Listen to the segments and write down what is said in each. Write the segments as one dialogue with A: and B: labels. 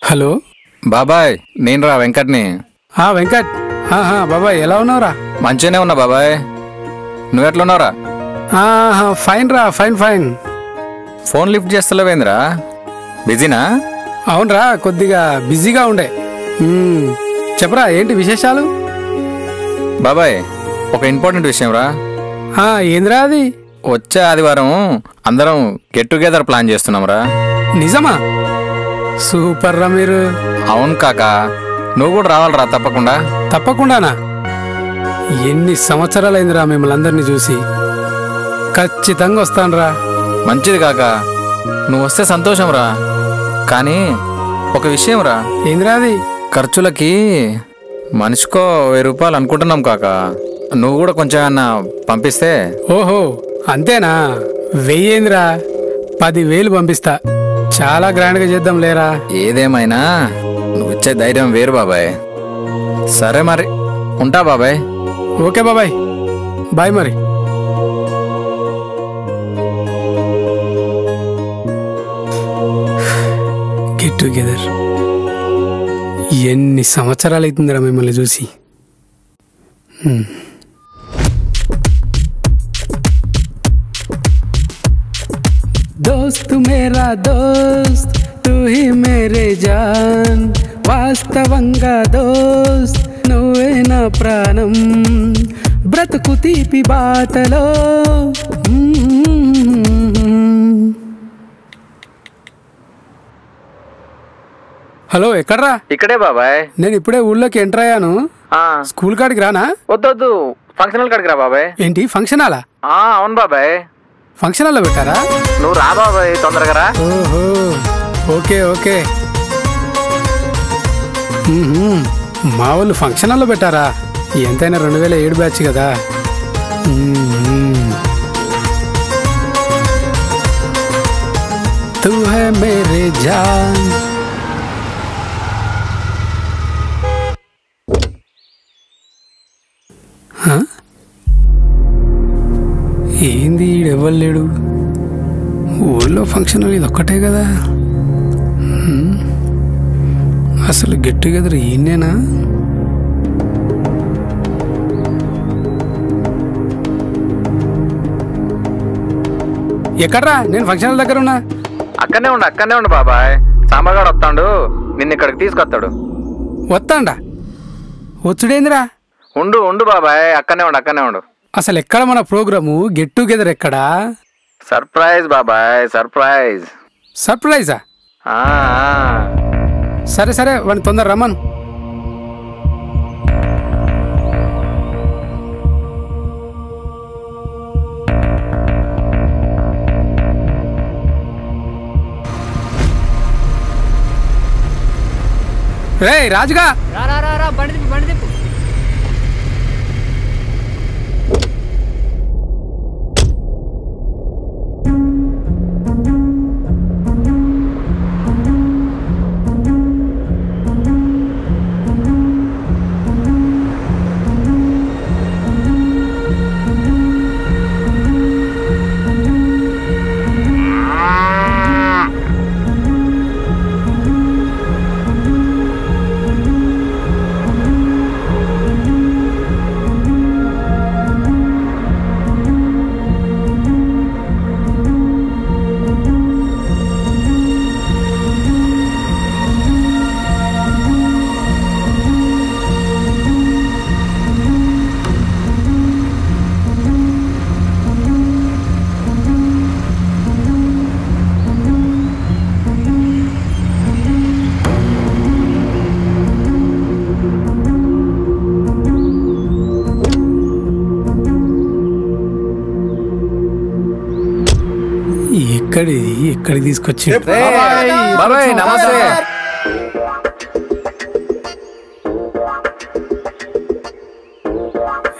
A: Hello
B: బాబాయ్, నేను రా వెంకట్ని.
A: వెంకట్. బాబాయ్ ఎలా ఉన్నావురా?
B: మంచిగానే ఉన్నా బాబాయ్, నువ్వెట్లున్నావురా?
A: ఫైన్ రా, ఫైన్.
B: ఫోన్ లిఫ్ట్ చేస్తలేవేంద్రా, బిజీనా?
A: అవునరా, కొద్దిగా బిజీగా ఉండే. చెప్పరా, ఏంటి విశేషాలు?
B: బాబాయ్, ఒక ఇంపార్టెంట్ విషయం రా.
A: ఏంద్రా అది?
B: వచ్చే ఆదివారం అందరం గెట్ టుగెదర్ ప్లాన్ చేస్తున్నాం రా.
A: నిజమా? సూపర్ రా మీరు.
B: అవును కాకా, నువ్వు కూడా రావాలరా తప్పకుండా.
A: తప్పకుండానా? ఎన్ని సంవత్సరాలైందిరా మిమ్మల్ని అందరినీ చూసి. ఖచ్చితంగా వస్తానురా.
B: మంచిది కాకా, నువ్వు వస్తే సంతోషం రా. కానీ ఒక విషయం రా.
A: ఏంద్రా అది?
B: ఖర్చులకి మనిషికో 1000 రూపాయలు అనుకుంటున్నాం కాకా, నువ్వు కూడా కొంచెం ఏమన్నా పంపిస్తే.
A: ఓహో అంతేనా? 1000 ఏందిరా, 10,000 పంపిస్తా. చాలా గ్రాండ్గా చేద్దాం లేరా.
B: ఏదేమైనా నువ్వు ఇచ్చే ధైర్యం వేరు బాబాయ్. సరే మరి, ఉంటా బాబాయ్.
A: ఓకే బాబాయ్, బాయ్ మరి. Get together. ఎన్ని సంవత్సరాలు అవుతుందిరా మిమ్మల్ని చూసి. దోస్త్ మేరా దోస్త్, తూ హీ మేరే జాన్. వాస్తవంగా దోస్త్ నువ్వే నా ప్రాణం. బ్రతుకు తీపి బాటలో. హలో, ఎక్కడ్రా?
B: ఇక్కడే బాబాయ్.
A: నేను ఇప్పుడే ఊళ్ళోకి ఎంటర్ అయ్యాను. స్కూల్ కాడికి రానా?
B: వద్దు, ఫంక్షన్ హాల్ కాడికి రా బాబాయ్.
A: ఏంటి ఫంక్షన్ హాలా?
B: అవును బాబాయ్,
A: ఫంక్షన్ హాల్లో పెట్టారా?
B: నువ్వు రా బాబాయ్, తొందరగా రా.
A: ఓహో, ఓకే. మా వాళ్ళు ఫంక్షన్ హాల్లో పెట్టారా? ఎంతైనా 2007 బ్యాచ్ కదా. తూ హై మేరే జాన్. ఏంది ఈడెవ్వరు లేడు? ఊళ్ళో ఫంక్షన్ ఇది ఒక్కటే కదా. అసలు గెట్ టుగెదర్ ఈయనేనా? ఎక్కడ్రా? నేను ఫంక్షన్ హాల్ దగ్గర ఉన్నా.
B: అక్కడనే ఉండు బాబాయ్. సాంబగాడు వస్తాడు, నిన్ను ఇక్కడికి తీసుకొస్తాడు.
A: వస్తాండా? వచ్చుడేందిరా?
B: ఉండు బాబాయ్, అక్కడనే ఉండు.
A: అసలు ఎక్కడ మన ప్రోగ్రాము? గెట్ టుగెదర్ ఎక్కడా?
B: సర్ప్రైజ్ బాబాయ్, సర్ప్రైజ్.
A: సర్ప్రైజా? సరే వాడిని తొందర రమ్మను. రే రాజుగా,
C: బండి తిప్పు. ఎక్కడికి తీసుకొచ్చి?
B: బాబాయ్ నమస్తే.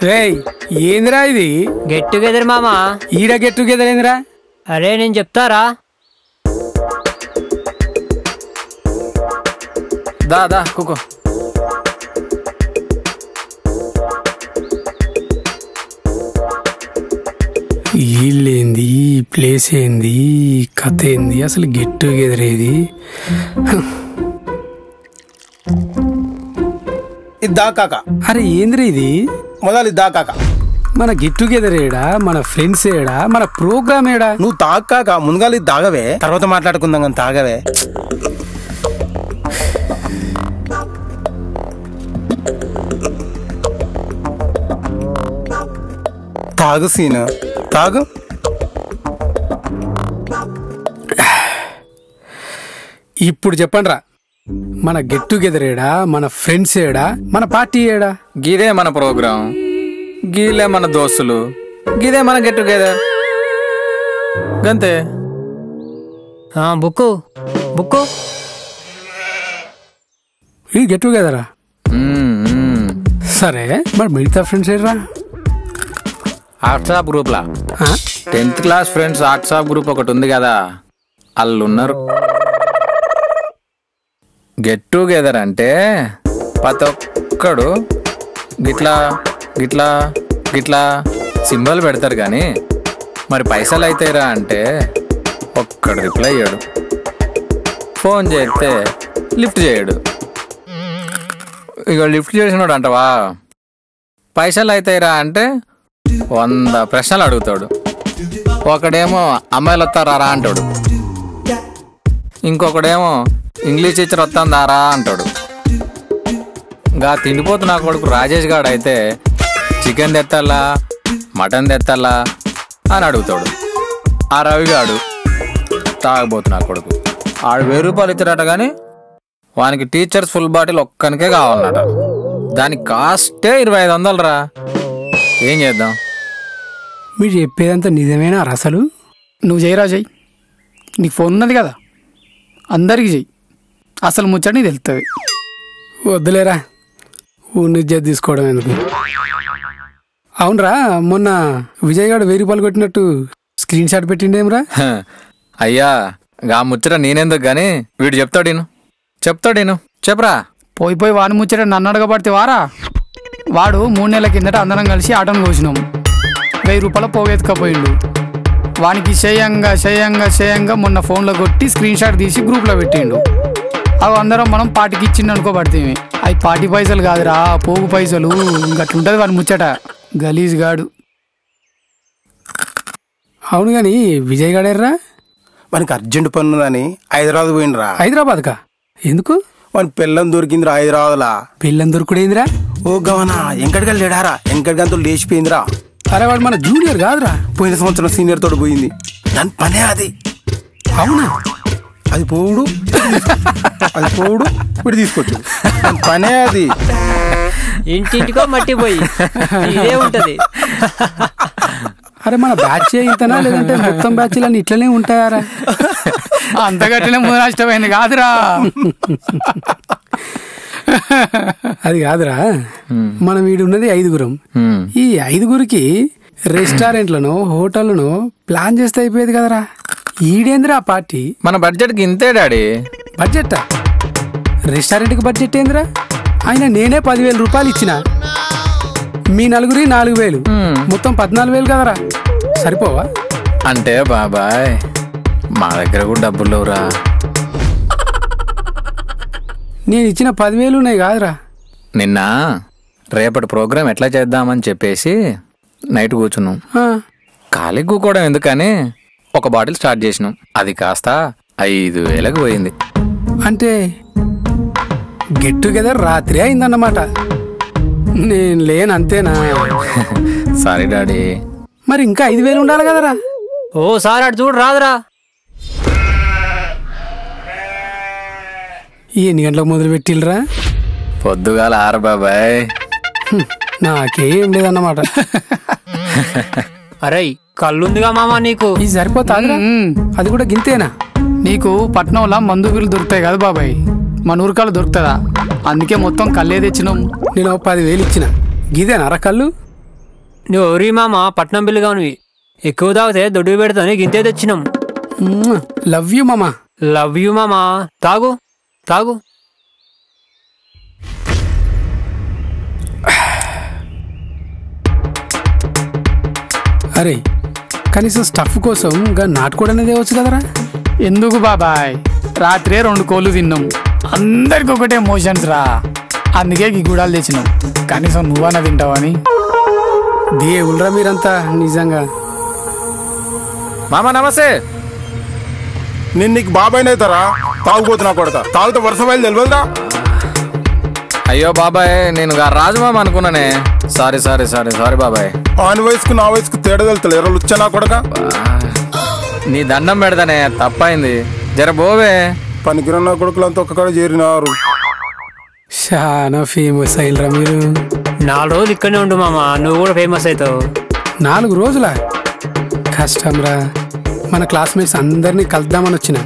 A: రేయ్, ఏందిరా ఇది?
C: గెట్ టుగెదర్ మామా.
A: ఈడ గెట్ టుగెదర్ ఏందిరా?
C: అరే నేను చెప్తారా.
B: దా కూకో.
A: వీళ్ళేంది, ప్లేస్ ఏంది, కథ ఏంది, అసలు గెట్ టుగెదర్ ఏది?
D: దా కాక
A: అరే ఏంద్రీ ఇది?
D: మొదలు దా కాక.
A: మన గెట్ టుగెదర్ ఏడా, మన ఫ్రెండ్స్ ఏడా, మన ప్రోగ్రామ్ ఏడా?
D: నువ్వు తాగు కాక, ముందుగా ఇది తాగవే, తర్వాత మాట్లాడుకుందాం కానీ తాగవే. తాగు సీను, తాగు.
A: ఇప్పుడు చెప్పండి రా, మన గెట్ టుగెదర్ ఏడా, మన ఫ్రెండ్స్ ఏడా, మన పార్టీ ఏడా?
B: గీదే మన ప్రోగ్రాం, గీలే మన దోస్తులు, గీదే మన గెట్ టుగెదర్ గంతే.
C: బుక్కు బుక్కు
A: ఇది గెట్ టుగెదరా? సరే, మరి మిగతా ఫ్రెండ్స్ ఏరా?
B: వాట్సాప్ గ్రూప్లా 10th class friends WhatsApp group ఒకటి ఉంది కదా, వాళ్ళు ఉన్నారు. గెట్ టుగెదర్ అంటే ప్రతి ఒక్కడు గిట్లా గిట్లా గిట్లా సింబల్ పెడతారు కానీ మరి పైసలు అవుతాయిరా అంటే ఒక్కడు రిప్లై చేయడు, ఫోన్ చేస్తే లిఫ్ట్ చేయడు. ఇక లిఫ్ట్ చేసినాడు అంటవా, పైసలు అవుతాయిరా అంటే 100 ప్రశ్నలు అడుగుతాడు. ఒకడేమో అమ్మాయిలు వస్తారా అంటాడు, ఇంకొకడేమో ఇంగ్లీష్ టీచర్ వస్తుందారా అంటాడు. గా తిండిపోతు నా కొడుకు రాజేష్ గాడు అయితే చికెన్ తెత్తాలా మటన్ తెత్తాలా అని అడుగుతాడు. ఆ రవిగాడు తాగబోతు నా కొడుకు, ఆడు 1000 రూపాయలు ఇచ్చారట కానీ వానికి టీచర్స్ ఫుల్ బాటిల్ ఒక్కనికే కావాలన్నట. దానికి కాస్టే 2500 రా. ఏం చేద్దాం?
A: మీరు చెప్పేదంతా నిజమేనా అసలు?
E: నువ్వు చేయరా చెయ్యి, నీకు ఫోన్ ఉన్నది కదా, అందరికీ చెయ్యి, అసలు ముచ్చట నీకు తెలుస్తుంది.
A: వద్దులేరా, నిజం తీసుకోవడం ఎందుకు? అవునరా, మొన్న విజయ్ గారు 1000 రూపాయలు కొట్టినట్టు స్క్రీన్ షాట్ పెట్టిండేమ్రా?
B: అయ్యా గా ముచ్చట నేనెందుకు గాని వీడు చెప్తాడు చెప్పరా.
E: పోయి వాని ముచ్చట నన్ను అడగబడితే వారా? వాడు 3 నెలల కిందట అందరం కలిసి ఆటను కోసినాం, 1000 రూపాయల పోగెత్తుకపోయిండు. వానికి చేయంగా మొన్న ఫోన్లో కొట్టి స్క్రీన్ షాట్ తీసి గ్రూప్లో పెట్టిండు. అవి అందరం మనం పార్టీకి ఇచ్చిండు అనుకోబడితే, అవి పార్టీ పైసలు కాదురా, పోగు పైసలు. ఇంకట్లుంటుంది వాని ముచ్చట, గలీజ్ గాడు.
A: అవును కానీ విజయ్ గాడేర్రా?
D: మనకి అర్జెంట్ పని ఉన్నదని హైదరాబాద్ పోయిండ్రా.
A: హైదరాబాద్కా? ఎందుకు?
D: వాని పిల్లం దొరికిందిరా హైదరాబాద్లా.
A: పిల్లని దొరుకుడేందిరా?
D: ఓ గవనా, ఎంకటిగా లేడారా, ఎంకటిగంతో లేచిపోయిందిరా.
A: అరే వాడు మన జూనియర్ కాదురా,
D: పోయిన సంవత్సరం సీనియర్ తోడు పోయింది. దాని పనే అది.
A: అవునా?
D: అది పోవుడు ఇప్పుడు తీసుకొచ్చు, దాని పనే అది.
C: ఇంటింటికో మట్టిపోయి ఇదే ఉంటది.
A: అరే మన బ్యాచ్ ఇంతనా లేదంటే మొత్తం బ్యాచ్లన్నీ ఇట్లనే ఉంటాయారా?
E: అంతగట్లనే ముందు నష్టమైంది కాదురా.
A: అది కాదురా, మనం వీడున్నది 5గురం. ఈ 5గురికి రెస్టారెంట్లను హోటళ్లను ప్లాన్ చేస్తే అయిపోయేది కదరా. ఈడేంద్రా ఆ పార్టీ?
B: మన బడ్జెట్కి ఇంతే డాడీ.
A: బడ్జెట్? రెస్టారెంట్కి బడ్జెట్ ఏందిరా? ఆయన నేనే 10,000 రూపాయలు ఇచ్చిన, మీ నలుగురి 4,000, మొత్తం 14,000 కదరా. సరిపోవా?
B: అంటే బాబాయ్ మా దగ్గర కూడా డబ్బులు లేవురా.
A: నేను ఇచ్చిన 10,000 ఉన్నాయి కాదురా.
B: నిన్న రేపటి ప్రోగ్రాం ఎట్లా చేద్దామని చెప్పేసి నైట్ కూర్చున్నాం. ఖాళీ కూకోవడం ఎందుకని ఒక బాటిల్ స్టార్ట్ చేసినాం, అది కాస్త 5,000కి పోయింది.
A: అంటే గెట్ టుగెదర్ రాత్రి అయిందన్నమాట. నేను లేను అంతేనా?
B: Sorry daddy.
A: మరి ఇంకా 5,000 ఉండాలి కదరా.
C: ఓ సార్ అటు చూడు రాదురా.
A: ఎన్ని గంటలకు మొదలు పెట్టిల్రా?
B: పొద్దుగాల 6 బాబాయ్.
A: నాకేం లేదన్నమాట.
C: అరే కళ్ళుందిగా మామా నీకు,
A: ఇది సరిపోతాదిరా? అది కూడా గింతేనా?
E: నీకు పట్నంలో మందు బిల్లు దొరుకుతాయి కదా బాబాయ్, మన ఊరికాలు దొరుకుతుందా? అందుకే మొత్తం కళ్ళే తెచ్చినాం.
A: నేను 10,000 ఇచ్చిన, గిదేనా అర కళ్ళు?
C: నువ్వు ఎవరి మామ పట్నం బిల్లుగా నువ్వు ఎక్కువ తాగితే దొడ్డు పెడతాని గింతే తెచ్చినాం.
A: లవ్ యూ మామా.
C: లవ్ యూ మామా. తాగు తాగు.
A: అరే కనీసం స్టఫ్ కోసం ఇంకా నాటుకోవడానికి తేవచ్చు కదరా.
E: ఎందుకు బాబాయ్, రాత్రే 2 కోళ్ళు తిన్నాం, అందరికి ఒకటే మోషన్స్ రా. అందుకే ఈ గుడాలు తెచ్చినాం. కనీసం నువ్వన్నా తింటావని.
A: దేవుళ్ళరా మీరంతా నిజంగా.
B: మామ నమస్తే.
D: నేను నీకు బాబాయ్నవుతారా? తాగుపోతున్నా కొడక. తాగితే వరుస బయలు తెలియదురా.
B: అయ్యో బాబాయ్, నేను రాజమామ అనుకున్నానే. సారీ బాబాయ్.
D: ఆని వయసుకు నా వయసుకు తేడా తెలుతలే. ఎర్రలు వచ్చా కొడక.
B: నీ దండం పెడతానే, తప్పైంది. జర బోవే.
D: పనికిరన్న కొడుకులంతా ఒక్క కాడ చేరినారు.
A: చాలా ఫేమస్ అయ్యిరా మీరు.
C: 4 రోజులు ఇక్కడనే ఉండు మామ, నువ్వు కూడా ఫేమస్ అవుతావు.
A: 4 రోజుల కష్టంరా. మన క్లాస్మేట్స్ అందరినీ కలుద్దామని వచ్చిన,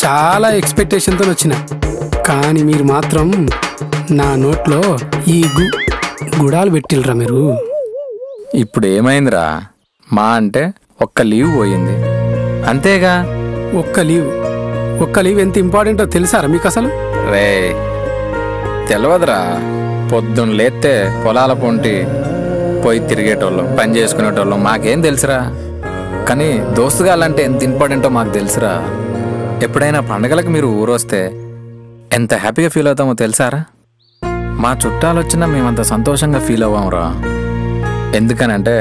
A: చాలా ఎక్స్పెక్టేషన్తో వచ్చిన. కానీ మీరు మాత్రం నా నోట్లో ఈ గుడాలు పెట్టిల్రా మీరు.
B: ఇప్పుడు ఏమైందిరా? మా అంటే ఒక్క లీవ్ పోయింది అంతేగా.
A: ఒక్క లీవ్ ఎంత ఇంపార్టెంటో తెలుసారా మీకు అసలు?
B: రే తెలియదురా. పొద్దున్న లేస్తే పొలాల పొంటి పోయి తిరిగేటోళ్ళం, పని చేసుకునేటోళ్ళం. మాకేం తెలుసురా. కానీ దోస్తుగాళ్ళంటే ఎంత ఇంపార్టెంటో మాకు తెలుసురా. ఎప్పుడైనా పండగలకు మీరు ఊరొస్తే ఎంత హ్యాపీగా ఫీల్ అవుతామో తెలుసారా? మా చుట్టాలు వచ్చినా మేమంత సంతోషంగా ఫీల్ అవ్వమురా. ఎందుకనంటే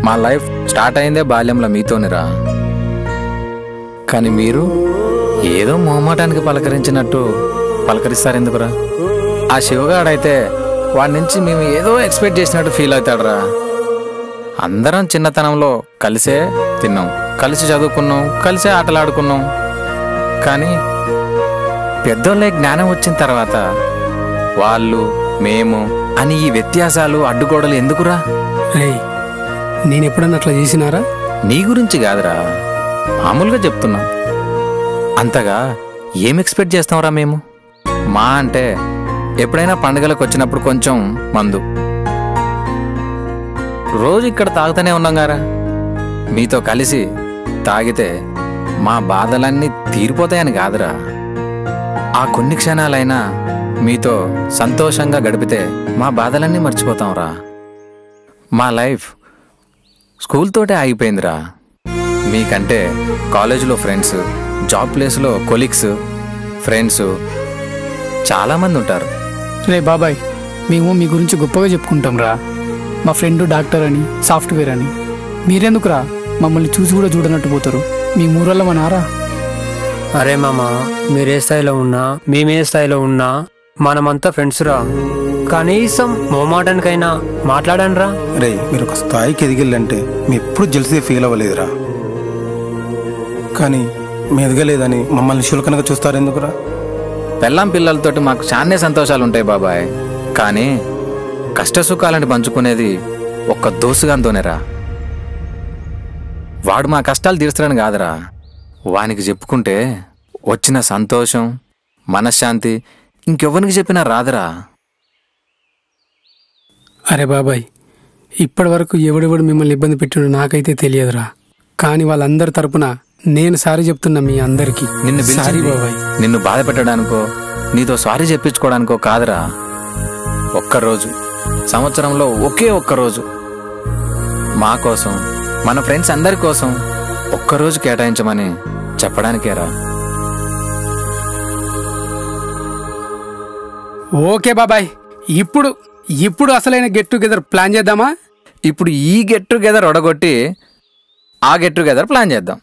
B: మా లైఫ్ స్టార్ట్ అయిందే బాల్యంలో మీతోనిరా. కానీ మీరు ఏదో మొహమాటానికి పలకరించినట్టు పలకరిస్తారెందుకురా? ఆ శివగాడైతే వాడి నుంచి మేము ఏదో ఎక్స్పెక్ట్ చేసినట్టు ఫీల్ అవుతాడురా. అందరం చిన్నతనంలో కలిసే తిన్నాం, కలిసి చదువుకున్నాం, కలిసే ఆటలాడుకున్నాం. కానీ పెద్దోళ్ళే జ్ఞానం వచ్చిన తర్వాత వాళ్ళు మేము అని ఈ వ్యత్యాసాలు అడ్డుగోడలు ఎందుకురా?
A: రేయ్, నేను ఎప్పుడన్నా అట్లా చేసినారా?
B: నీ గురించి కాదురా, మామూలుగా చెప్తున్నా. అంతగా ఏం ఎక్స్పెక్ట్ చేస్తాంరా మేము? మా అంటే ఎప్పుడైనా పండుగలకు వచ్చినప్పుడు కొంచెం మందు. రోజు ఇక్కడ తాగుతూనే ఉన్నాం గారా. మీతో కలిసి తాగితే మా బాధలన్నీ తీరిపోతాయని కాదురా. ఆ కొన్ని క్షణాలైనా మీతో సంతోషంగా గడిపితే మా బాధలన్నీ మర్చిపోతాంరా. మా లైఫ్ స్కూల్తోటే ఆగిపోయిందిరా. మీకంటే కాలేజీలో ఫ్రెండ్స్, జాబ్ ప్లేస్లో కొలీగ్స్, ఫ్రెండ్స్ చాలామంది ఉంటారు.
E: రే బాబాయ్, మేము మీ గురించి గొప్పగా చెప్పుకుంటాం రా. మా ఫ్రెండ్ డాక్టర్ అని, సాఫ్ట్వేర్ అని. మీరెందుకురా మమ్మల్ని చూసి కూడా చూడనట్టు పోతారు? మీ ఊరల్లో మనారా?
C: అరే మామ, మీరే స్థాయిలో ఉన్నా మేమే స్థాయిలో ఉన్నా మనమంతా ఫ్రెండ్స్ రా. కనీసం మొహమాటానికైనా మాట్లాడండి రా.
D: రే, మీరు ఒక స్థాయికి ఎదిగిల్లంటే మీ ఎప్పుడు జెల్సీ ఫీల్ అవ్వలేదురా. కానీ మీ ఎదగలేదని మమ్మల్ని శుల్కనగా చూస్తారెందుకురా?
B: పెళ్ళాం పిల్లలతోటి మాకు చానే సంతోషాలు ఉంటాయి బాబాయ్. కానీ కష్టసుఖాలని పంచుకునేది ఒక్క దోసుగాంతోనేరా. వాడు మా కష్టాలు తీర్చడానికి కాదురా, వానికి చెప్పుకుంటే వచ్చిన సంతోషం, మనశ్శాంతి ఇంకెవరికి చెప్పినా రాదురా.
A: అరే బాబాయ్, ఇప్పటి వరకు ఎవడెవడు మిమ్మల్ని ఇబ్బంది పెట్టినో నాకైతే తెలియదురా. కానీ వాళ్ళందరి తరపున నేను సారీ చెప్తున్నా మీ అందరికీ.
B: నిన్ను
A: సారీ
B: పిలిచింది
A: బాబాయ్.
B: నిన్ను బాధ పెట్టడానికో నీతో సారీ చెప్పించుకోవడానికో కాదురా. ఒక్కరోజు, సంవత్సరంలో ఒకే ఒక్కరోజు మా కోసం, మన ఫ్రెండ్స్ అందరి కోసం ఒక్కరోజు కేటాయించమని చెప్పడానికేరా.
A: ఓకే బాబాయ్, ఇప్పుడు అసలైన గెట్ టుగెదర్ ప్లాన్ చేద్దామా?
B: ఇప్పుడు ఈ గెట్ టుగెదర్ ఒడగొట్టి ఆ గెట్ టుగెదర్ ప్లాన్ చేద్దాం.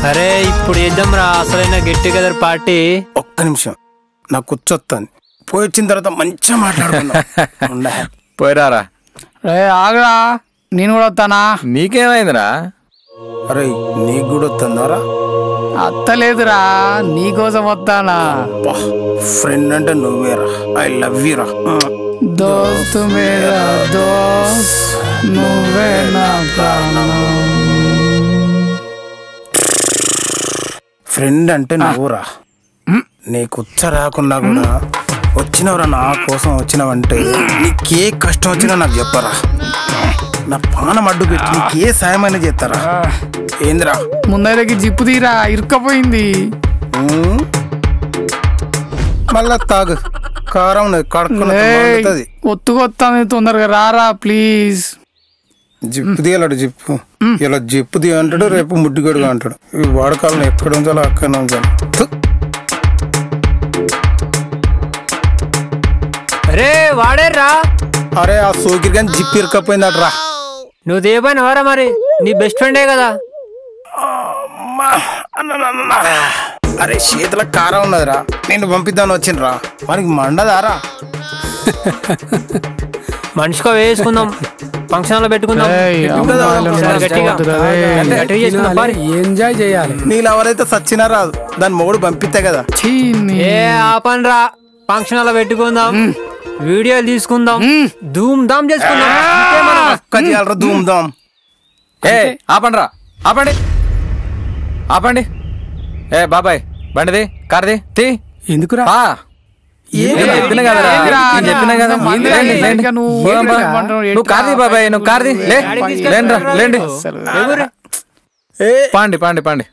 C: అరే ఇప్పుడు చేద్దాం రా అసలైన గెట్ టుగెదర్ పార్టీ.
D: ఒక్క నిమిషం, నాకు కూర్చొస్తాను. పోయి వచ్చిన తర్వాత మంచిగా మాట్లాడుకుందాం.
B: పోయిరారా.
E: రే ఆగరా, నేను కూడా వస్తానా?
B: నీకేమైందిరా?
D: అరే, నీకు కూడా వస్తుందారా?
E: అత్తలేదురా, నీకోసం వస్తానా.
D: ఫ్రెండ్ అంటే నువ్వేరా. ఐ లవ్ యూ రా.
E: దోస్తు మేరా దోస్త్, నువ్వే నా ప్రాణం.
D: ఫ్రెండ్ అంటే నువ్వురా. నీకు ఉచ్చ రాకున్నా కూడా వచ్చినవరా, నా కోసం వచ్చినవంటే నీకే కష్టం వచ్చినా నాకు చెప్పరా. నా పానం అడ్డు పెట్టి నీకే సాయమైనా చేస్తారా. ఏందిరా
E: ముందరకి జిప్పు తీరా, ఇరుక్కపోయింది.
D: మళ్ళా తాగు, కారం ఉన్నది కడుక్కున్నది.
E: ఒత్తుకొత్తాను, తొందరగా రారా ప్లీజ్.
D: జిప్పు తీయాలడు, జిప్పు ఇలా జిప్పు తీయ అంటాడు, రేపు ముడ్డిగడుగా అంటాడు. ఈ వాడకాలను ఎక్కడ ఉంచాలో అక్కడ ఉంచాలి.
C: అరే వాడేర్రా.
D: అరే ఆ సోకిరి కానీ జిప్పు ఇరకపోయిందట్రా.
C: నువ్వు దేపోయిన వారా, మరి నీ బెస్ట్ ఫ్రెండే కదా.
D: అరే చేతుల కారం ఉన్నదిరా, నేను పంపిద్దామని వచ్చినరా. మనకి మండదారా.
C: మనిషికో వేసుకుందాం, ఫంక్షన్ లో పెట్టుకుందాం.
A: ఎంజాయ్ చేయాలి.
D: నీళ్ళు ఎవరైతే సచ్చినా రాదు, దాని మొగుడు పంపిస్తే కదా.
C: ఏ ఆపనరా, ఫంక్షన్ లో పెట్టుకుందాం, వీడియోలు తీసుకుందాం, ధూమ్ ధామ్ చేసుకుందాం.
D: ధూమ్ ధామ్.
B: ఏ ఆపండి రా, ఆపండి ఆపండి. ఏ బాబాయ్ బండిది కార్ది తీ.
A: ఎందుకురా?
B: చెప్పిన కదరా, చెప్పిన కదా. నువ్వు కార్ది బాబాయ్, నువ్వు కార్ది లేండి. పాండి పాండి పాండి.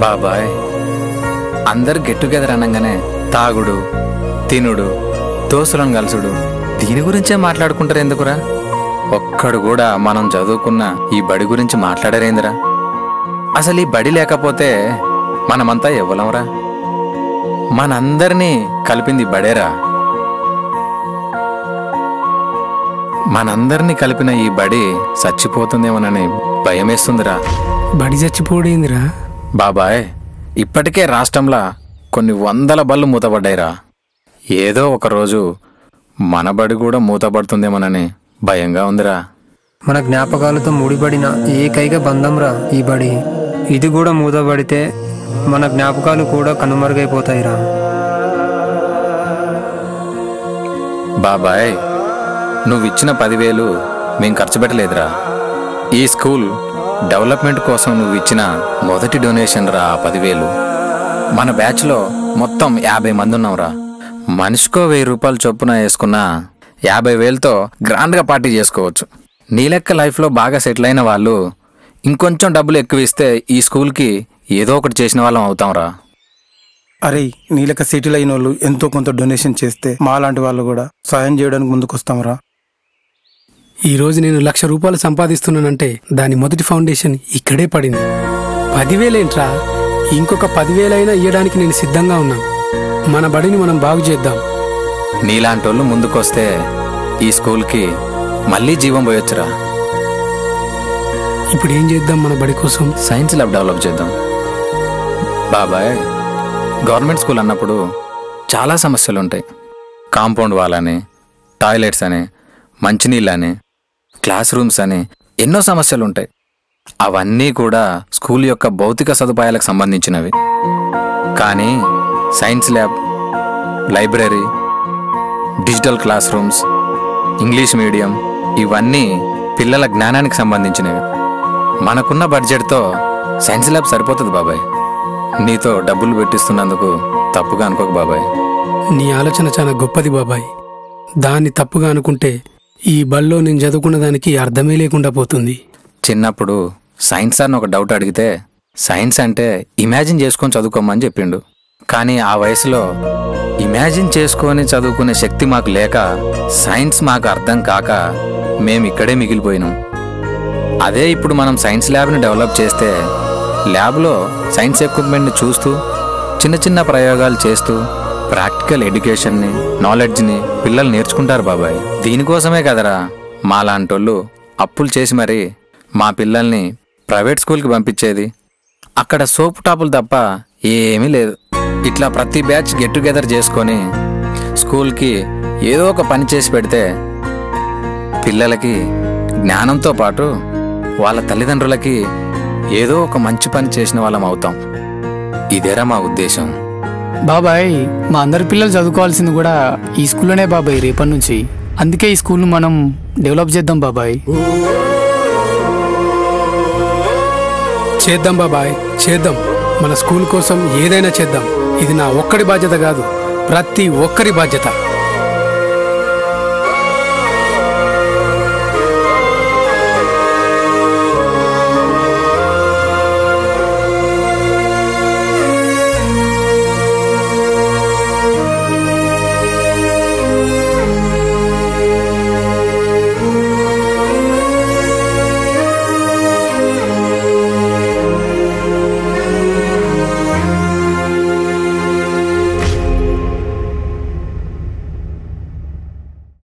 B: బాబాయ్ అందరు గెట్ టుగెదర్ అనగానే తాగుడు, తినుడు, దోస్తులను కలుసుడు, దీని గురించే మాట్లాడుకుంటారు ఎందుకురా? ఒక్కడు కూడా మనం చదువుకున్న ఈ బడి గురించి మాట్లాడరేందిరా? అసలు ఈ బడి లేకపోతే మనమంతా ఎవ్వలంరా? మనందరినీ కలిపింది బడేరా. మనందరినీ కలిపిన ఈ బడి చచ్చిపోతుందేమోనని భయమేస్తుందిరా.
A: బడి చచ్చిపోడేందిరా?
B: బాబాయ్ ఇప్పటికే రాష్ట్రంలో కొన్ని 100 బళ్ళు మూతపడ్డాయిరా. ఏదో ఒకరోజు మన బడి కూడా మూతపడుతుందేమోనని భయంగా ఉందిరా.
C: మన జ్ఞాపకాలతో ముడిపడిన ఏకైక బంధంరా ఈ బడి. ఇది కూడా మూతపడితే మన జ్ఞాపకాలు కూడా కనుమరుగైపోతాయిరా.
B: బాబాయ్ నువ్విచ్చిన 10,000 మేం ఖర్చు పెట్టలేదురా. ఈ స్కూల్ డెవలప్మెంట్ కోసం నువ్విచ్చిన మొదటి డొనేషన్ రా 10,000. మన బ్యాచ్లో మొత్తం 50 మంది ఉన్నాంరా. మనిషికో 1000 రూపాయలు చొప్పున వేసుకున్న 50,000తో గ్రాండ్గా పార్టీ చేసుకోవచ్చు. నీ లెక్క లైఫ్లో బాగా సెటిల్ అయిన వాళ్ళు ఇంకొంచెం డబ్బులు ఎక్కువ ఇస్తే ఈ స్కూల్కి ఏదో ఒకటి చేసిన వాళ్ళం అవుతాంరా.
D: అరే నీలక సెటిల్ అయిన వాళ్ళు ఎంతో కొంత డొనేషన్ చేస్తే మాలాంటి వాళ్ళు కూడా సాయం చేయడానికి ముందుకు వస్తాంరా.
A: ఈరోజు నేను 1,00,000 రూపాయలు సంపాదిస్తున్నానంటే దాని మొదటి ఫౌండేషన్ ఇక్కడే పడింది. 10,000 ఏంట్రా, ఇంకొక 10,000 అయినా ఇవ్వడానికి నేను సిద్ధంగా ఉన్నాను. మన బడిని మనం బాగు చేద్దాం.
B: నీలాంటోళ్ళు ముందుకొస్తే ఈ స్కూల్కి మళ్ళీ జీవం పోయొచ్చురా.
A: ఇప్పుడు ఏం చేద్దాం మన బడి కోసం?
B: సైన్స్ ల్యాబ్ డెవలప్ చేద్దాం. బాబాయ్ గవర్నమెంట్ స్కూల్ అన్నప్పుడు చాలా సమస్యలు ఉంటాయి. కాంపౌండ్ వాల్ అని, టాయిలెట్స్ అని, మంచినీళ్ళని, క్లాస్ రూమ్స్ అని ఎన్నో సమస్యలు ఉంటాయి. అవన్నీ కూడా స్కూల్ యొక్క భౌతిక సదుపాయాలకు సంబంధించినవి. కానీ science lab, library, digital class rooms, English medium ఇవన్నీ పిల్లల జ్ఞానానికి సంబంధించినవి. మనకున్న బడ్జెట్తో సైన్స్ ల్యాబ్ సరిపోతుంది బాబాయ్. నీతో డబ్బులు పెట్టిస్తున్నందుకు తప్పుగా అనుకోకు బాబాయ్.
A: నీ ఆలోచన చాలా గొప్పది బాబాయ్. దాన్ని తప్పుగా అనుకుంటే ఈ బల్లో నేను చదువుకున్న దానికి అర్థమే లేకుండా పోతుంది.
B: చిన్నప్పుడు సైన్స్ సార్ని ఒక డౌట్ అడిగితే సైన్స్ అంటే ఇమాజిన్ చేసుకొని చదువుకోమని చెప్పిండు. కానీ ఆ వయసులో ఇమాజిన్ చేసుకొని చదువుకునే శక్తి మాకు లేక, సైన్స్ మాకు అర్థం కాక మేము ఇక్కడే మిగిలిపోయినాం. అదే ఇప్పుడు మనం సైన్స్ ల్యాబ్ని డెవలప్ చేస్తే ల్యాబ్లో సైన్స్ ఎక్విప్మెంట్ని చూస్తూ చిన్న చిన్న ప్రయోగాలు చేస్తూ ప్రాక్టికల్ ఎడ్యుకేషన్ని, నాలెడ్జ్ని పిల్లలు నేర్చుకుంటారు బాబాయ్. దీనికోసమే కదరా మాలాంటోళ్ళు అప్పులు చేసి మరి మా పిల్లల్ని ప్రైవేట్ స్కూల్కి పంపించేది. అక్కడ సోపు టాపులు తప్ప ఏమీ లేదు. ఇట్లా ప్రతి బ్యాచ్ గెట్ టుగెదర్ చేసుకొని స్కూల్కి ఏదో ఒక పని చేసి పెడితే పిల్లలకి జ్ఞానంతో పాటు వాళ్ళ తల్లిదండ్రులకి ఏదో ఒక మంచి పని చేసిన వాళ్ళం అవుతాం. ఇదేరా మా ఉద్దేశం.
E: బాబాయ్ మా అందరి పిల్లలు చదువుకోవాల్సింది కూడా ఈ స్కూల్లోనే బాబాయ్ రేపటి నుంచి. అందుకే ఈ స్కూల్ను మనం డెవలప్ చేద్దాం బాబాయ్.
A: చేద్దాం బాబాయ్, చేద్దాం. మన స్కూల్ కోసం ఏదైనా చేద్దాం. ఇది నా ఒక్కడి బాధ్యత కాదు, ప్రతి ఒక్కరి బాధ్యత.